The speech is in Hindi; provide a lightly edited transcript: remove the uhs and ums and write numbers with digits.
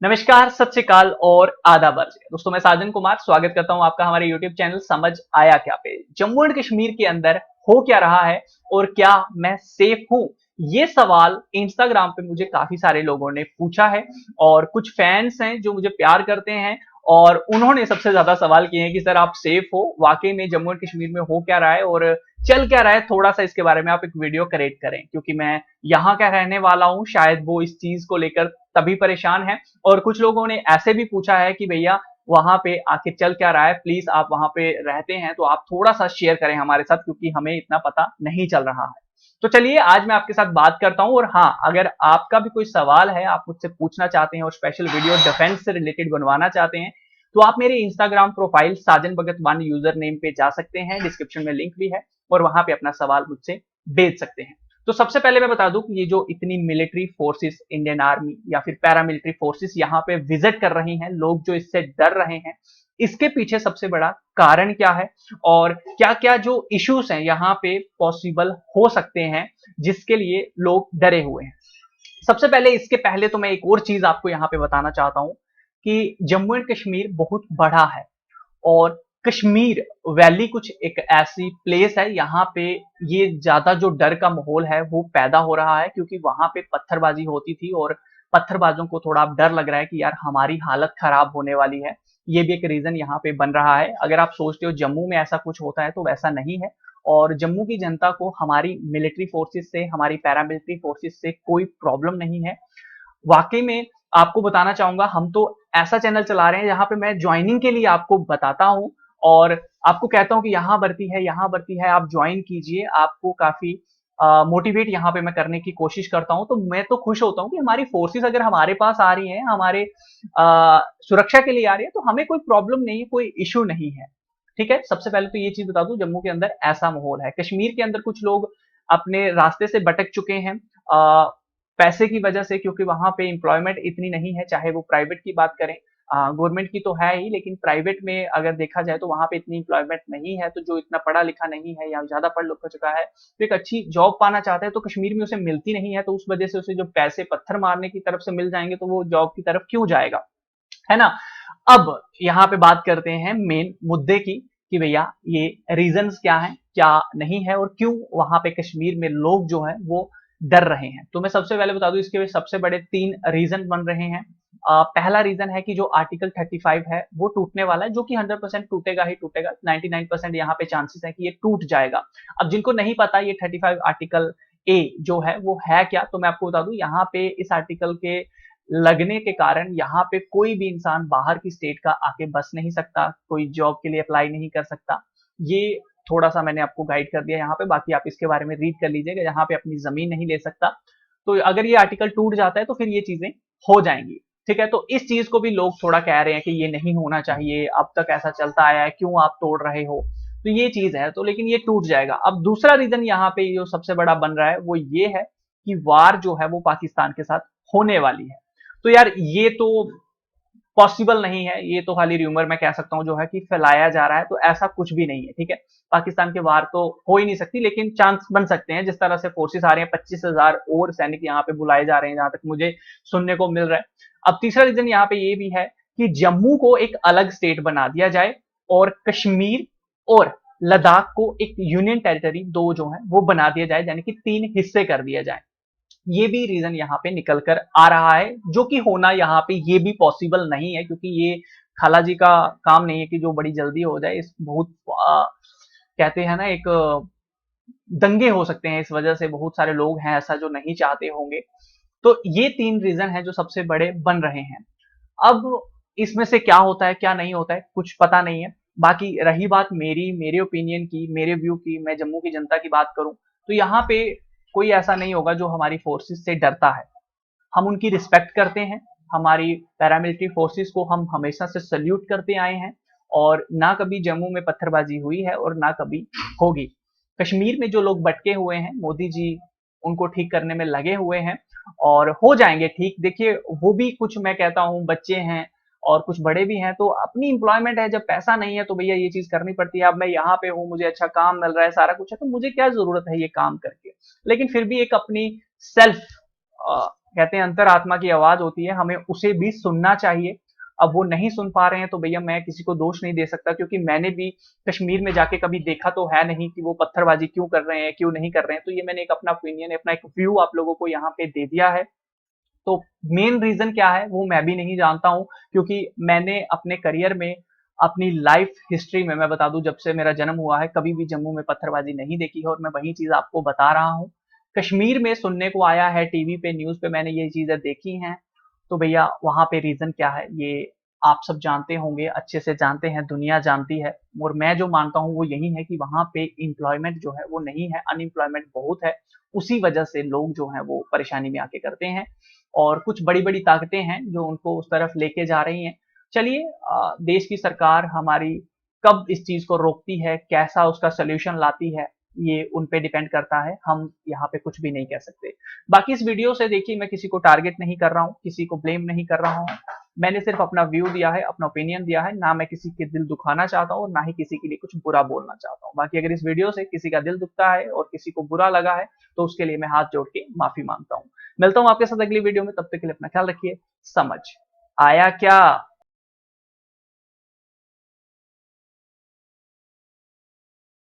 नमस्कार, सत श्री अकाल और आदाब अर्ज। दोस्तों मैं साजन कुमार स्वागत करता हूं आपका हमारे YouTube चैनल समझ आया क्या पे। जम्मू एंड कश्मीर के अंदर हो क्या रहा है और क्या मैं सेफ हूं? ये सवाल इंस्टाग्राम पे मुझे काफी सारे लोगों ने पूछा है और कुछ फैंस हैं जो मुझे प्यार करते हैं और उन्होंने सबसे ज्यादा सवाल किए हैं कि सर आप सेफ हो? वाकई में जम्मू एंड कश्मीर में हो क्या रहा है और चल क्या रहा है? थोड़ा सा इसके बारे में आप एक वीडियो क्रिएट करें क्योंकि मैं यहाँ का रहने वाला हूँ, शायद वो इस चीज को लेकर तभी परेशान है। और कुछ लोगों ने ऐसे भी पूछा है कि भैया वहां पे आके चल क्या रहा है, प्लीज आप वहां पे रहते हैं तो आप थोड़ा सा शेयर करें हमारे साथ क्योंकि हमें इतना पता नहीं चल रहा है। तो चलिए आज मैं आपके साथ बात करता हूं और हाँ, अगर आपका भी कोई सवाल है, आप मुझसे पूछना चाहते हैं और स्पेशल वीडियो डिफेंस से रिलेटेड बनवाना चाहते हैं तो आप मेरे इंस्टाग्राम प्रोफाइल साजन भगत वन यूजर नेम पे जा सकते हैं, डिस्क्रिप्शन में लिंक भी है और वहां पे अपना सवाल मुझसे भेज सकते हैं। तो सबसे पहले मैं बता दूं कि ये जो इतनी मिलिट्री फोर्सेस, इंडियन आर्मी या फिर पैरामिलिट्री फोर्सेस यहाँ पे विजिट कर रही हैं, लोग जो इससे डर रहे हैं, इसके पीछे सबसे बड़ा कारण क्या है और क्या क्या जो इश्यूज हैं यहाँ पे पॉसिबल हो सकते हैं जिसके लिए लोग डरे हुए हैं। सबसे पहले इसके पहले तो मैं एक और चीज आपको यहाँ पे बताना चाहता हूँ कि जम्मू एंड कश्मीर बहुत बड़ा है और कश्मीर वैली कुछ एक ऐसी प्लेस है यहाँ पे ये ज्यादा जो डर का माहौल है वो पैदा हो रहा है क्योंकि वहां पे पत्थरबाजी होती थी और पत्थरबाजों को थोड़ा अब डर लग रहा है कि यार हमारी हालत खराब होने वाली है। ये भी एक रीजन यहाँ पे बन रहा है। अगर आप सोचते हो जम्मू में ऐसा कुछ होता है तो वैसा नहीं है और जम्मू की जनता को हमारी मिलिट्री फोर्सेस से, हमारी पैरामिलिट्री फोर्सेस से कोई प्रॉब्लम नहीं है। वाकई में आपको बताना चाहूंगा, हम तो ऐसा चैनल चला रहे हैं जहां पे मैं ज्वाइनिंग के लिए आपको बताता हूं और आपको कहता हूं कि यहाँ भर्ती है, यहाँ भर्ती है, आप ज्वाइन कीजिए। आपको काफी मोटिवेट यहाँ पे मैं करने की कोशिश करता हूं। तो मैं तो खुश होता हूं कि हमारी फोर्सेस अगर हमारे पास आ रही हैं, हमारे सुरक्षा के लिए आ रही है तो हमें कोई प्रॉब्लम नहीं है, कोई इश्यू नहीं है। ठीक है, सबसे पहले तो ये चीज बता दूं, जम्मू के अंदर ऐसा माहौल है। कश्मीर के अंदर कुछ लोग अपने रास्ते से भटक चुके हैं पैसे की वजह से, क्योंकि वहां पे एम्प्लॉयमेंट इतनी नहीं है, चाहे वो प्राइवेट की बात करें। गवर्नमेंट की तो है ही, लेकिन प्राइवेट में अगर देखा जाए तो वहां पे इतनी एम्प्लॉयमेंट नहीं है। तो जो इतना पढ़ा लिखा नहीं है या ज्यादा पढ़ लिख चुका है तो एक अच्छी जॉब पाना चाहता है तो कश्मीर में उसे मिलती नहीं है, तो उस वजह से उसे जो पैसे पत्थर मारने की तरफ से मिल जाएंगे तो वो जॉब की तरफ क्यों जाएगा, है ना। अब यहाँ पे बात करते हैं मेन मुद्दे की कि भैया ये रीजंस क्या हैं, क्या नहीं है और क्यों वहां पे कश्मीर में लोग जो हैं वो डर रहे हैं। तो मैं सबसे पहले बता दूं, इसके सबसे बड़े तीन रीजन बन रहे हैं। पहला रीजन है कि जो आर्टिकल 35 है वो टूटने वाला है, जो कि 100% टूटेगा ही टूटेगा। 99% यहाँ पे चांसेस है कि ये टूट जाएगा। अब जिनको नहीं पता ये 35 आर्टिकल ए जो है वो है क्या, तो मैं आपको बता दूं, यहाँ पे इस आर्टिकल के लगने के कारण यहाँ पे कोई भी इंसान बाहर की स्टेट का आके बस नहीं सकता, कोई जॉब के लिए अप्लाई नहीं कर सकता। ये थोड़ा सा मैंने आपको गाइड कर दिया यहाँ पे, बाकी आप इसके बारे में रीड कर लीजिएगा। यहाँ पे अपनी जमीन नहीं ले सकता, तो अगर ये आर्टिकल टूट जाता है तो फिर ये चीजें हो जाएंगी। ठीक है, तो इस चीज को भी लोग थोड़ा कह रहे हैं कि ये नहीं होना चाहिए, अब तक ऐसा चलता आया है, क्यों आप तोड़ रहे हो। तो ये चीज है, तो लेकिन ये टूट जाएगा। अब दूसरा रीजन यहाँ पे जो सबसे बड़ा बन रहा है वो ये है कि वार जो है वो पाकिस्तान के साथ होने वाली है। तो यार ये तो पॉसिबल नहीं है, ये तो खाली र्यूमर मैं कह सकता हूँ जो है कि फैलाया जा रहा है, तो ऐसा कुछ भी नहीं है। ठीक है, पाकिस्तान के वार तो हो ही नहीं सकती, लेकिन चांस बन सकते हैं। जिस तरह से फोर्सेस आ रहे हैं, 25,000 और सैनिक यहाँ पे बुलाए जा रहे हैं जहां तक मुझे सुनने को मिल रहा है। अब तीसरा रीजन यहाँ पे ये भी है कि जम्मू को एक अलग स्टेट बना दिया जाए और कश्मीर और लद्दाख को एक यूनियन टेरिटरी दो जो है वो बना दिया जाए, यानी कि तीन हिस्से कर दिया जाए। ये भी रीजन यहाँ पे निकल कर आ रहा है, जो कि होना यहाँ पे ये भी पॉसिबल नहीं है क्योंकि ये खाला जी का काम नहीं है कि जो बड़ी जल्दी हो जाए। इस बहुत कहते हैं ना, एक दंगे हो सकते हैं, इस वजह से बहुत सारे लोग हैं ऐसा जो नहीं चाहते होंगे। तो ये तीन रीजन है जो सबसे बड़े बन रहे हैं। अब इसमें से क्या होता है क्या नहीं होता है कुछ पता नहीं है। बाकी रही बात मेरे ओपिनियन की, मेरे व्यू की, मैं जम्मू की जनता की बात करूं तो यहाँ पे कोई ऐसा नहीं होगा जो हमारी फोर्सेस से डरता है। हम उनकी रिस्पेक्ट करते हैं, हमारी पैरामिलिट्री फोर्सेस को हम हमेशा से सल्यूट करते आए हैं और ना कभी जम्मू में पत्थरबाजी हुई है और ना कभी होगी। कश्मीर में जो लोग भटके हुए हैं, मोदी जी उनको ठीक करने में लगे हुए हैं और हो जाएंगे ठीक। देखिए वो भी कुछ, मैं कहता हूँ, बच्चे हैं और कुछ बड़े भी हैं, तो अपनी इंप्लॉयमेंट है, जब पैसा नहीं है तो भैया ये चीज करनी पड़ती है। अब मैं यहाँ पे हूँ, मुझे अच्छा काम मिल रहा है, सारा कुछ है, तो मुझे क्या जरूरत है ये काम करके। लेकिन फिर भी एक अपनी सेल्फ कहते हैं अंतरात्मा की आवाज होती है, हमें उसे भी सुनना चाहिए। अब वो नहीं सुन पा रहे हैं तो भैया मैं किसी को दोष नहीं दे सकता, क्योंकि मैंने भी कश्मीर में जाके कभी देखा तो है नहीं कि वो पत्थरबाजी क्यों कर रहे हैं, क्यों नहीं कर रहे हैं। तो ये मैंने एक अपना ओपिनियन, अपना एक व्यू आप लोगों को यहाँ पे दे दिया है। तो मेन रीजन क्या है वो मैं भी नहीं जानता हूँ, क्योंकि मैंने अपने करियर में, अपनी लाइफ हिस्ट्री में, मैं बता दूं जब से मेरा जन्म हुआ है, कभी भी जम्मू में पत्थरबाजी नहीं देखी है, और मैं वही चीज आपको बता रहा हूँ। कश्मीर में सुनने को आया है, टीवी पे, न्यूज पे मैंने ये चीजें देखी हैं। तो भैया वहां पे रीजन क्या है ये आप सब जानते होंगे, अच्छे से जानते हैं, दुनिया जानती है। और मैं जो मानता हूँ वो यही है कि वहां पे एम्प्लॉयमेंट जो है वो नहीं है, अनएम्प्लॉयमेंट बहुत है। उसी वजह से लोग जो हैं वो परेशानी में आके करते हैं, और कुछ बड़ी बड़ी ताकतें हैं जो उनको उस तरफ लेके जा रही हैं। चलिए, देश की सरकार हमारी कब इस चीज को रोकती है, कैसा उसका सोल्यूशन लाती है, ये उन पे डिपेंड करता है, हम यहाँ पे कुछ भी नहीं कह सकते। बाकी इस वीडियो से देखिए मैं किसी को टारगेट नहीं कर रहा हूँ, किसी को ब्लेम नहीं कर रहा हूँ। मैंने सिर्फ अपना व्यू दिया है, अपना ओपिनियन दिया है, ना मैं किसी के दिल दुखाना चाहता हूँ और ना ही किसी के लिए कुछ बुरा बोलना चाहता हूँ। बाकी अगर इस वीडियो से किसी का दिल दुखता है और किसी को बुरा लगा है तो उसके लिए मैं हाथ जोड़ के माफी मांगता हूँ। मिलता हूँ आपके साथ अगली वीडियो में, तब तक के लिए अपना ख्याल रखिए। समझ आया क्या?